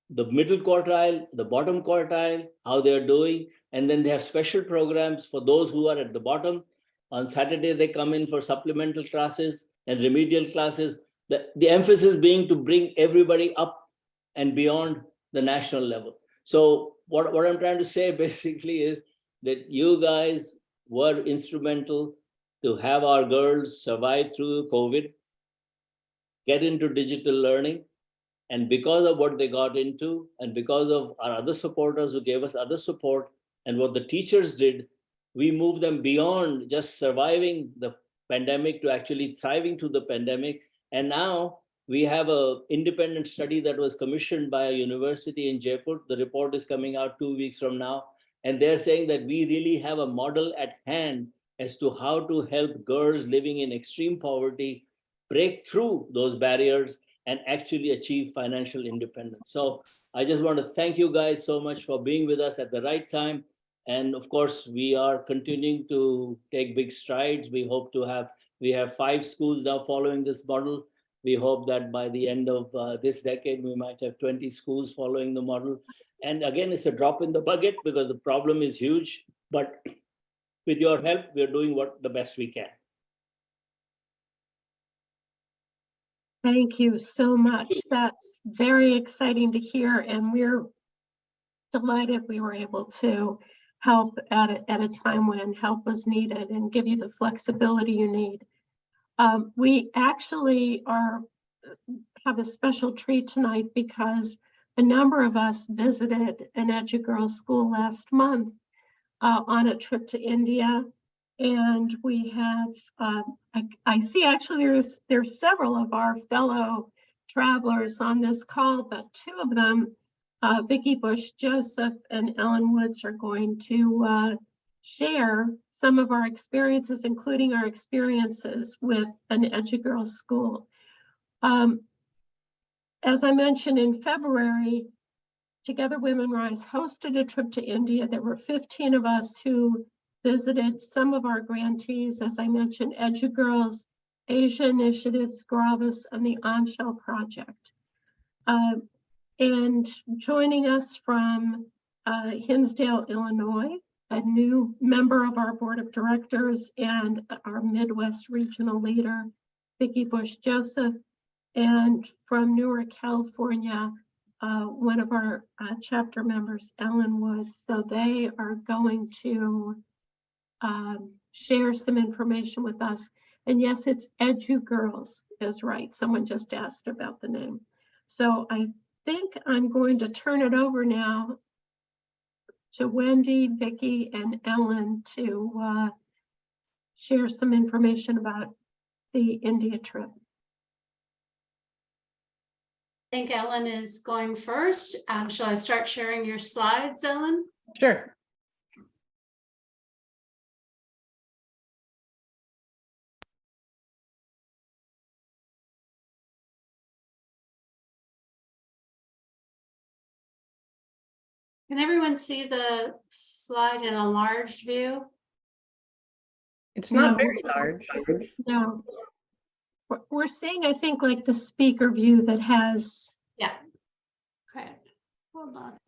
the middle quartile, the bottom quartile, how they're doing. And then they have special programs for those who are at the bottom. On Saturday, they come in for supplemental classes and remedial classes. The emphasis being to bring everybody up and beyond the national level. So what I'm trying to say basically is that you guys were instrumental to have our girls survive through COVID, get into digital learning. And because of what they got into, and because of our other supporters who gave us other support, and what the teachers did, we moved them beyond just surviving the pandemic to actually thriving through the pandemic. And now we have an independent study that was commissioned by a university in Jaipur. The report is coming out 2 weeks from now. And they're saying that we really have a model at hand as to how to help girls living in extreme poverty break through those barriers and actually achieve financial independence. So I just want to thank you guys so much for being with us at the right time. And of course, we are continuing to take big strides. We have 5 schools now following this model. We hope that by the end of this decade, we might have 20 schools following the model. And again, it's a drop in the bucket because the problem is huge, but with your help, we're doing the best we can. Thank you so much. That's very exciting to hear, and we're delighted we were able to help at a time when help was needed and give you the flexibility you need. We actually have a special treat tonight because a number of us visited an Edu-Girls school last month on a trip to India. And we have, I see actually there's several of our fellow travelers on this call, but 2 of them, Vicki Bush-Joseph and Ellen Woods, are going to share some of our experiences, including our experiences with an Edu-Girls school. As I mentioned, in February, Together Women Rise hosted a trip to India. There were 15 of us who visited some of our grantees, as I mentioned, Edu-Girls, Asia Initiatives, Gravis, and the Onshell Project. And joining us from Hinsdale, Illinois, a new member of our board of directors and our Midwest regional leader, Vicki Bush-Joseph, and from Newark, California, one of our chapter members, Ellen Woods. So they are going to share some information with us. And yes, it's Edu-Girls is right. Someone just asked about the name. So I think I'm going to turn it over now to Wendy, Vicki, and Ellen to share some information about the India trip. I think Ellen is going first. Shall I start sharing your slides, Ellen? Sure. Can everyone see the slide in a large view? It's not No. very large. No, we're seeing, I think, like the speaker view that has. Yeah. Okay, hold on.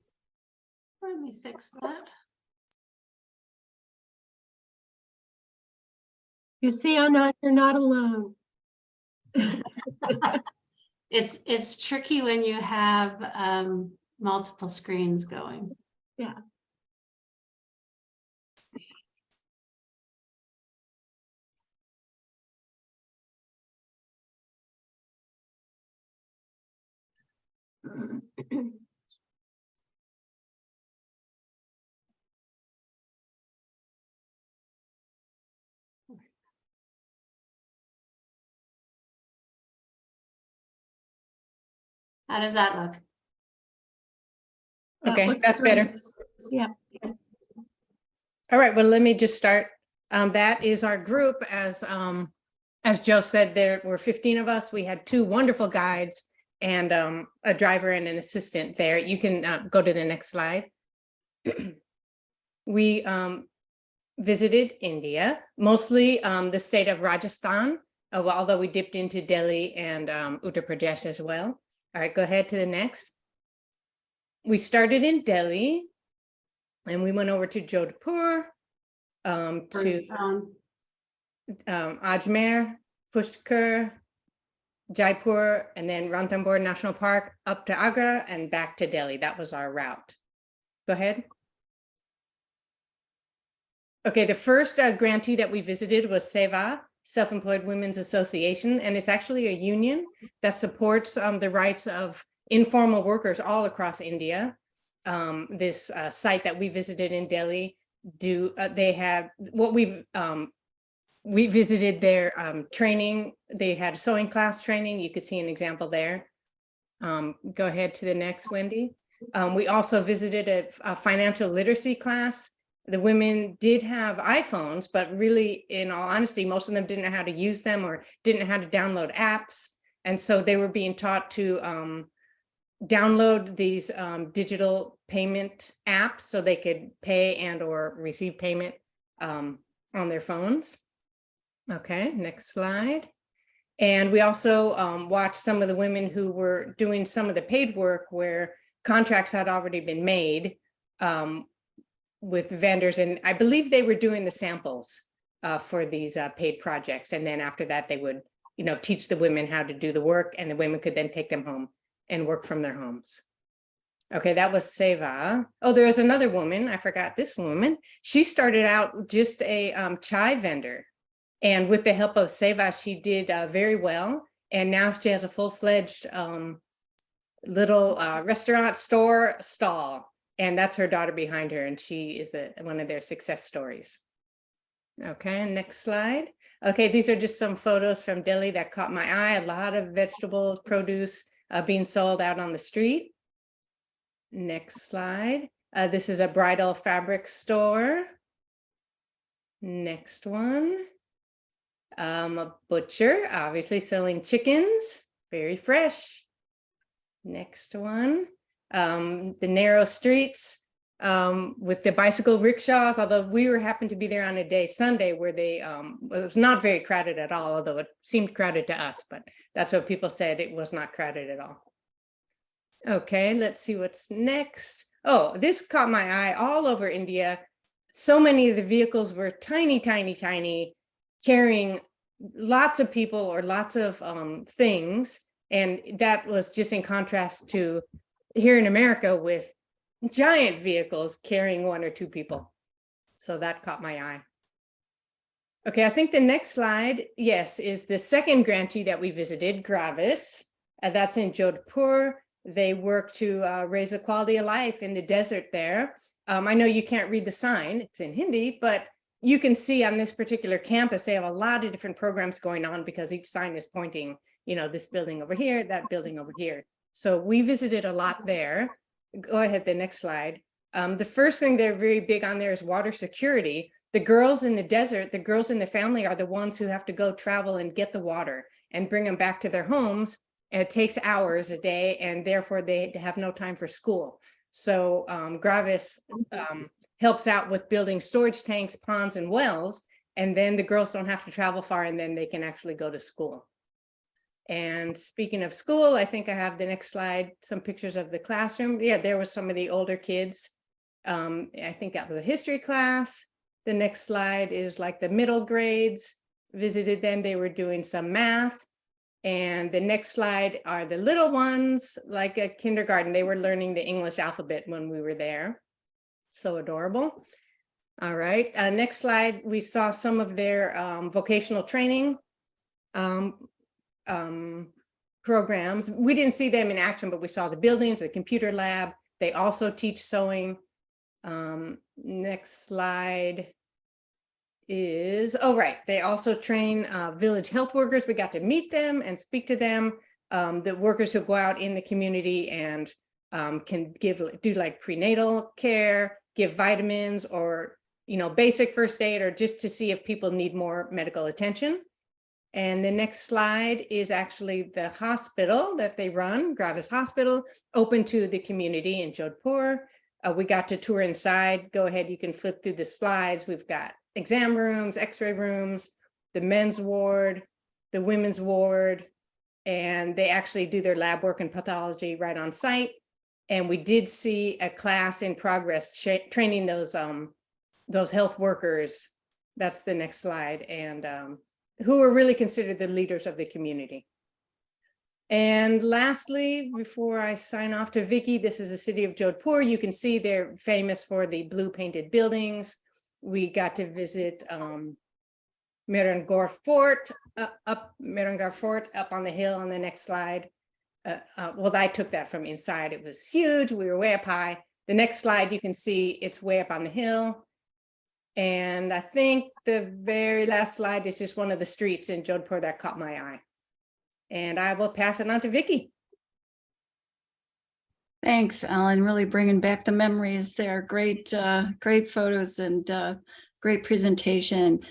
Let me fix that. You see, Anand, you're not alone. It's tricky when you have multiple screens going. Yeah. How does that look? Okay, looks that's great. better. Yeah. All right, well, let me just start. That is our group. As Joe said, there were 15 of us. We had 2 wonderful guides, and a driver and an assistant there. You can go to the next slide. We visited India, mostly the state of Rajasthan, although we dipped into Delhi and Uttar Pradesh as well. All right, go ahead to the next. We started in Delhi and we went over to Jodhpur, to Ajmer, Pushkar, Jaipur, and then Ranthambore National Park, up to Agra and back to Delhi. That was our route. Go ahead. Okay, the first grantee that we visited was Seva, Self-Employed Women's Association, and it's actually a union that supports the rights of informal workers all across India. This site that we visited in Delhi, they have what we visited their training. They had sewing class training. You could see an example there. Go ahead to the next, Wendy. We also visited a financial literacy class. The women did have iPhones, but really, in all honesty, most of them didn't know how to use them or didn't know how to download apps. And so they were being taught to download these digital payment apps so they could pay and or receive payment on their phones. Okay, next slide. And we also watched some of the women who were doing some of the paid work where contracts had already been made with vendors. And I believe they were doing the samples for these paid projects. And then after that, they would, teach the women how to do the work, and the women could then take them home and work from their homes. Okay, that was Seva. Oh, there was another woman. I forgot this woman. She started out just a chai vendor. And with the help of Seva, she did very well. And now she has a full-fledged little restaurant store stall. And that's her daughter behind her. And she is one of their success stories. Okay, next slide. Okay, these are just some photos from Delhi that caught my eye. A lot of vegetables, produce being sold out on the street. Next slide. This is a bridal fabric store. Next one. A butcher, obviously selling chickens, very fresh. Next one. The narrow streets with the bicycle rickshaws, although we happened to be there on a day, Sunday, where it was not very crowded at all, although it seemed crowded to us, but that's what people said, it was not crowded at all. Okay, let's see what's next. Oh, this caught my eye all over India. So many of the vehicles were tiny, tiny, tiny, carrying lots of people or lots of things. And that was just in contrast to here in America with giant vehicles carrying one or two people. So that caught my eye. Okay, I think the next slide, yes, is the second grantee that we visited, Gravis. That's in Jodhpur. They work to raise the quality of life in the desert there. I know you can't read the sign, it's in Hindi, but you can see on this particular campus, they have a lot of different programs going on because each sign is pointing, this building over here, that building over here. So we visited a lot there. Go ahead, the next slide. The first thing they're very big on there is water security. The girls in the desert, the girls in the family are the ones who have to go travel and get the water and bring them back to their homes. And it takes hours a day, and therefore they have no time for school. So Gravis helps out with building storage tanks, ponds, and wells, and then the girls don't have to travel far, and then they can actually go to school. And speaking of school, I think I have the next slide, some pictures of the classroom. Yeah, there was some of the older kids. I think that was a history class. The next slide is like the middle grades. Visited them, they were doing some math. And the next slide are the little ones, like a kindergarten. They were learning the English alphabet when we were there. So adorable. All right, next slide, we saw some of their vocational training programs. We didn't see them in action, but we saw the buildings, the computer lab. They also teach sewing. Next slide is, oh, right. They also train village health workers. We got to meet them and speak to them. The workers who go out in the community and can do like prenatal care, give vitamins or, basic first aid, or just to see if people need more medical attention. And the next slide is actually the hospital that they run, Gravis Hospital, open to the community in Jodhpur. We got to tour inside. Go ahead, you can flip through the slides. We've got exam rooms, x-ray rooms, the men's ward, the women's ward, and they actually do their lab work and pathology right on site. And we did see a class in progress training those health workers. That's the next slide. And who are really considered the leaders of the community. And lastly, before I sign off to Vicky, this is the city of Jodhpur. You can see they're famous for the blue painted buildings. We got to visit Mehrangarh Fort, Mehrangarh Fort up on the hill on the next slide. Well, I took that from inside. It was huge. We were way up high. The next slide, you can see it's way up on the hill. And I think the very last slide is just one of the streets in Jodhpur that caught my eye. And I will pass it on to Vicky. Thanks, Ellen. Really bringing back the memories there. Great, great photos and great presentation.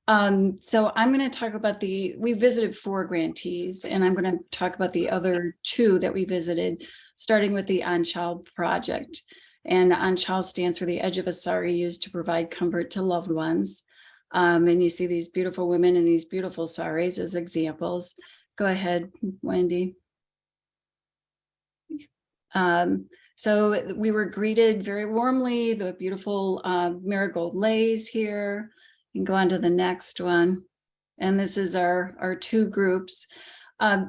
So I'm going to talk about we visited 4 grantees, and I'm going to talk about the other 2 that we visited, starting with the Anchal project. And Anchal stands for the edge of a sari used to provide comfort to loved ones. And you see these beautiful women in these beautiful saris as examples. Go ahead, Wendy. So we were greeted very warmly, the beautiful marigold leis here. You can go on to the next one. And this is our 2 groups.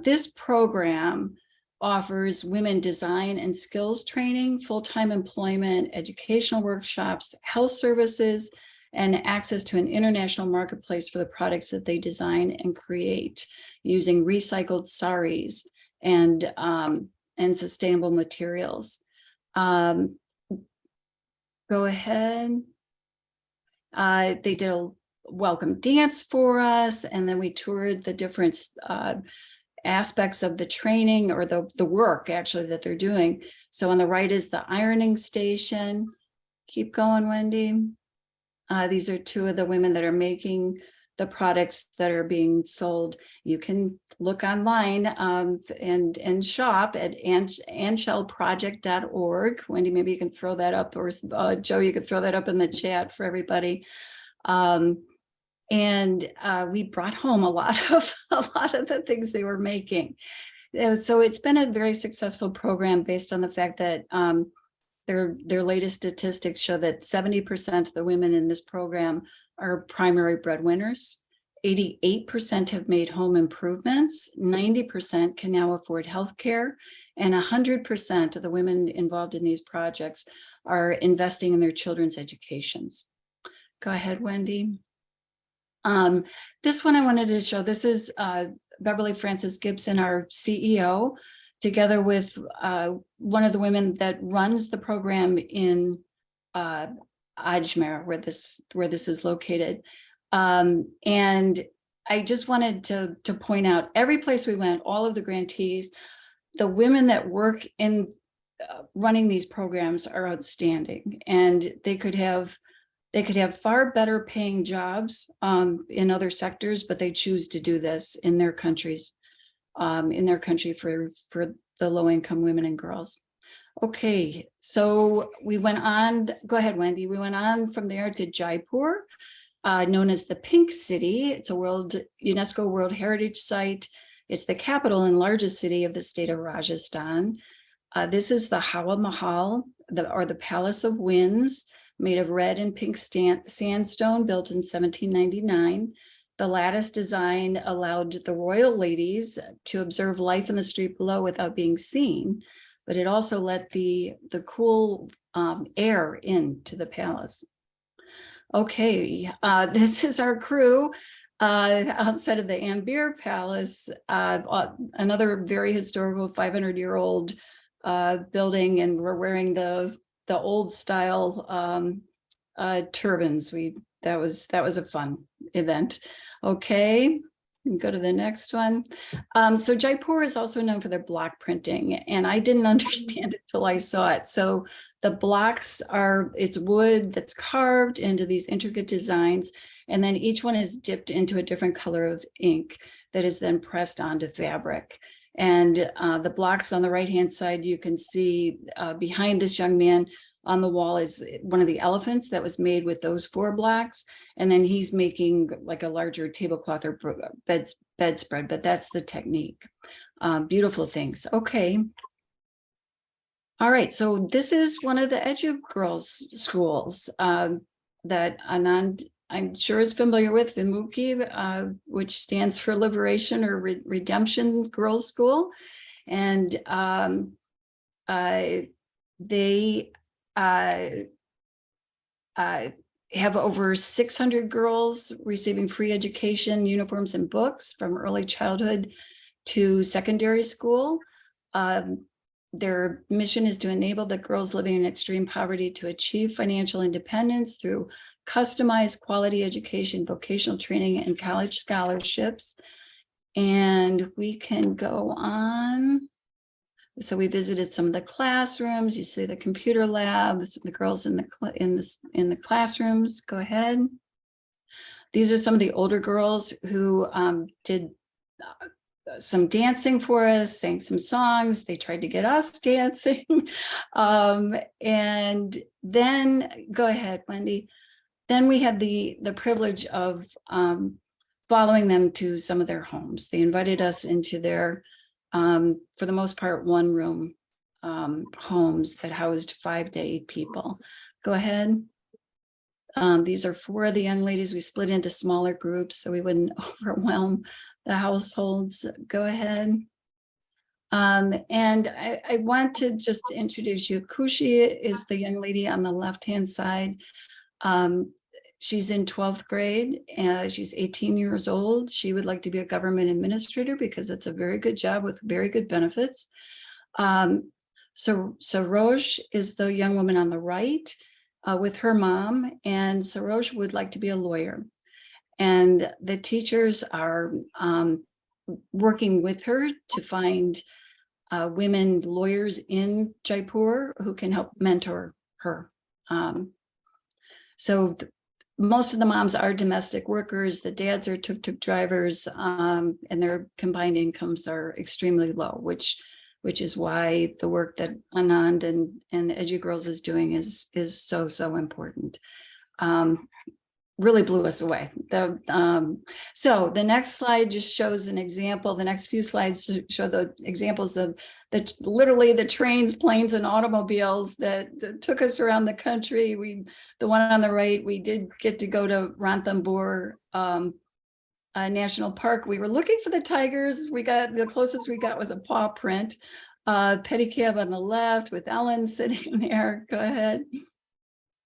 This program offers women design and skills training, full-time employment, educational workshops, health services, and access to an international marketplace for the products that they design and create using recycled saris and sustainable materials. Go ahead. They did a welcome dance for us, and then we toured the different aspects of the training, or the work actually that they're doing. So on the right is the ironing station. Keep going, Wendy. These are 2 of the women that are making the products that are being sold. You can look online and shop at anchalproject.org. Wendy, maybe you can throw that up, or Joe, you could throw that up in the chat for everybody. We brought home a lot of the things they were making. So it's been a very successful program based on the fact that their latest statistics show that 70% of the women in this program are primary breadwinners. 88% have made home improvements. 90% can now afford health care. And 100% of the women involved in these projects are investing in their children's educations. Go ahead, Wendy. This one I wanted to show, this is Beverly Francis Gibson, our CEO, together with one of the women that runs the program in Ajmer, where this is located. And I just wanted to point out, every place we went, all of the grantees, the women that work in running these programs are outstanding, and they could have far better paying jobs in other sectors, but they choose to do this in their countries, for the low-income women and girls. Okay, so we went on, go ahead, Wendy. We went on from there to Jaipur, known as the Pink City. It's a UNESCO World Heritage Site. It's the capital and largest city of the state of Rajasthan. This is the Hawa Mahal, the Palace of Winds, made of red and pink sandstone, built in 1799. The lattice design allowed the royal ladies to observe life in the street below without being seen, but it also let the cool air into the palace. Okay, this is our crew outside of the Ambir Palace, another very historical 500-year-old building, and we're wearing the old style turbans. That was a fun event. Okay, You can go to the next one. So Jaipur is also known for their block printing, and I didn't understand it till I saw it. So the blocks are, it's wood that's carved into these intricate designs, and then each one is dipped into a different color of ink that is then pressed onto fabric. And the blocks on the right-hand side, you can see behind this young man on the wall is one of the elephants that was made with those 4 blocks. And then he's making like a larger tablecloth or bedspread, but that's the technique. Beautiful things. Okay. All right, so this is one of the Edu-Girls schools that Anand, I'm sure, is familiar with, Vimuki, which stands for Liberation or Redemption Girls School. And they have over 600 girls receiving free education, uniforms, and books from early childhood to secondary school. Their mission is to enable the girls living in extreme poverty to achieve financial independence through customized quality education, vocational training, and college scholarships. And we can go on. So we visited some of the classrooms. You see the computer labs, the girls in the classrooms. Go ahead. These are some of the older girls who did some dancing for us, sang some songs. They tried to get us dancing. And then, go ahead, Wendy. Then we had the privilege of following them to some of their homes. They invited us into their, for the most part, 1-room homes that housed 5 to 8 people. Go ahead. These are 4 of the young ladies. We split into smaller groups so we wouldn't overwhelm the households. Go ahead. And I want to just introduce you. Kushi is the young lady on the left-hand side. She's in 12th grade and she's 18 years old. She would like to be a government administrator because it's a very good job with very good benefits. So Saroj is the young woman on the right with her mom, and Saroj would like to be a lawyer. And the teachers are working with her to find women lawyers in Jaipur who can help mentor her. Most of the moms are domestic workers. The dads are tuk-tuk drivers, and their combined incomes are extremely low, which is why the work that Anand and Edu-Girls is doing is so important. Really blew us away. So the next slide just shows an example. The next few slides show the examples of literally the trains, planes, and automobiles that took us around the country. The one on the right, we did get to go to Ranthambore National Park. We were looking for the tigers. The closest we got was a paw print. Pedicab on the left with Ellen sitting there. Go ahead.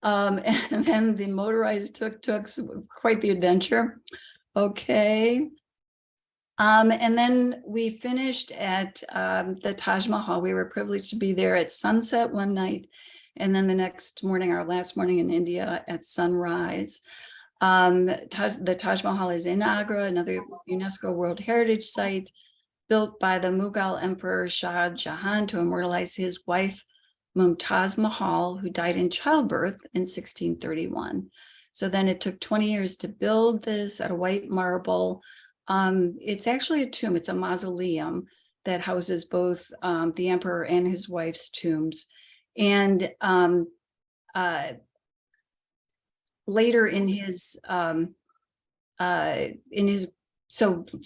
And then the motorized tuk-tuks, quite the adventure. Okay. And then we finished at the Taj Mahal. We were privileged to be there at sunset one night, and then the next morning, our last morning in India, at sunrise. The Taj Mahal is in Agra, another UNESCO World Heritage Site, built by the Mughal Emperor Shah Jahan to immortalize his wife, Mumtaz Mahal, who died in childbirth in 1631. So then it took 20 years to build this out of white marble. It's actually a tomb. It's a mausoleum that houses both the emperor and his wife's tombs. And later in his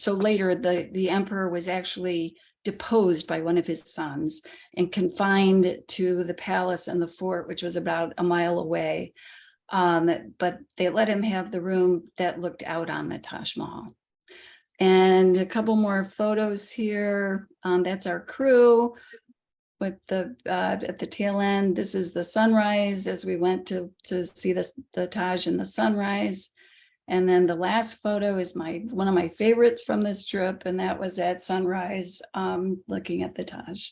later the emperor was actually deposed by one of his sons and confined to the palace and the fort, which was about a mile away. But they let him have the room that looked out on the Taj Mahal. And a couple more photos here. That's our crew with at the tail end. This is the sunrise as we went to see the Taj and the sunrise. And then the last photo is one of my favorites from this trip, and that was at sunrise, looking at the Taj.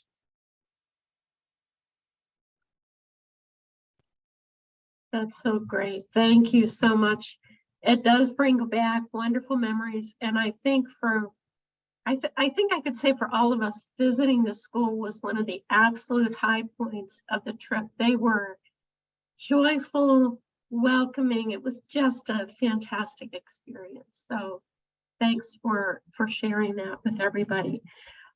That's so great. Thank you so much. it does bring back wonderful memories. And I think I think I could say for all of us, visiting the school was one of the absolute high points of the trip. They were joyful, welcoming. It was just a fantastic experience. So thanks for sharing that with everybody.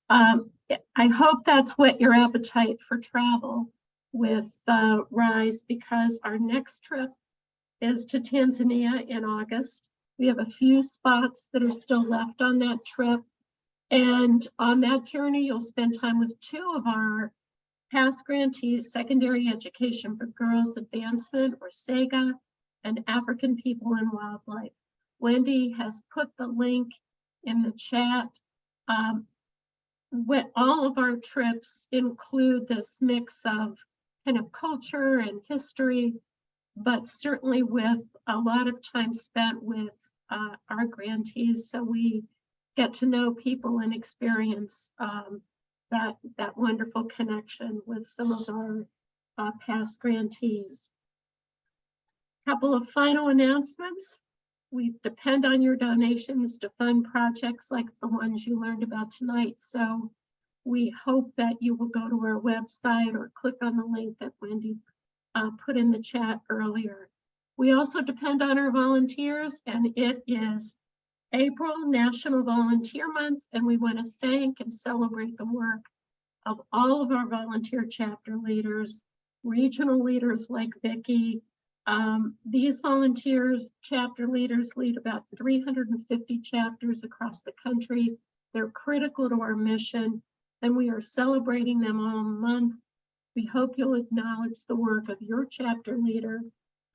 I hope that's whet your appetite for travel with RISE, because our next trip is to Tanzania in August. We have a few spots that are still left on that trip. And on that journey, you'll spend time with two of our past grantees, Secondary Education for Girls Advancement, or SEGA, and African People and Wildlife. Wendy has put the link in the chat. All of our trips include this mix of kind of culture and history, but certainly with a lot of time spent with our grantees. So we get to know people and experience that wonderful connection with some of our past grantees. Couple of final announcements. We depend on your donations to fund projects like the ones you learned about tonight. So we hope that you will go to our website or click on the link that Wendy put in the chat earlier. We also depend on our volunteers, and it is April, National Volunteer Month, and we want to thank and celebrate the work of all of our volunteer chapter leaders, regional leaders like Vicki. These volunteers, chapter leaders, lead about 350 chapters across the country. They're critical to our mission, and we are celebrating them all month. We hope you'll acknowledge the work of your chapter leader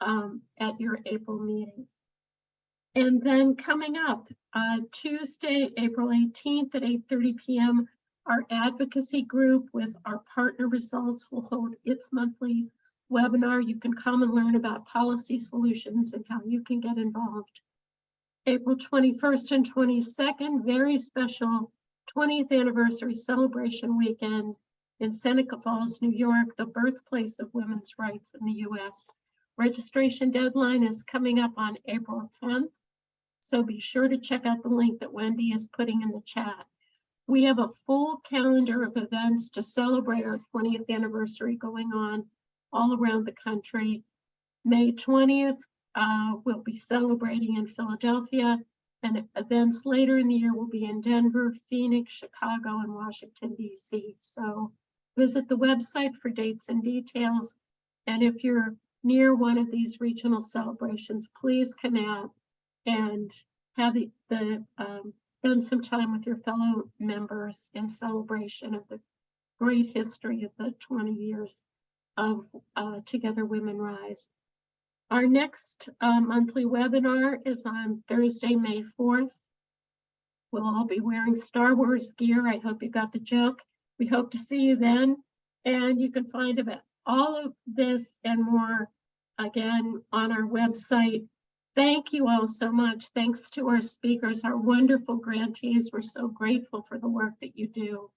at your April meetings. And then coming up, Tuesday, April 18th at 8:30 p.m., our advocacy group with our partner results will hold its monthly webinar. You can come and learn about policy solutions and how you can get involved. April 21st and 22nd, very special 20th anniversary celebration weekend in Seneca Falls, New York, the birthplace of women's rights in the US. Registration deadline is coming up on April 10th. So be sure to check out the link that Wendy is putting in the chat. We have a full calendar of events to celebrate our 20th anniversary going on all around the country. May 20th, we'll be celebrating in Philadelphia, and events later in the year will be in Denver, Phoenix, Chicago, and Washington, D.C. So visit the website for dates and details. And if you're near one of these regional celebrations, please come out and have spend some time with your fellow members in celebration of the great history of the 20 years of Together Women Rise. Our next monthly webinar is on Thursday, May 4th. We'll all be wearing Star Wars gear. I hope you got the joke. We hope to see you then. And you can find about all of this and more, again, on our website. Thank you all so much. Thanks to our speakers, our wonderful grantees. We're so grateful for the work that you do.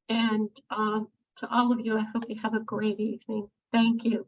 And to all of you, I hope you have a great evening. Thank you.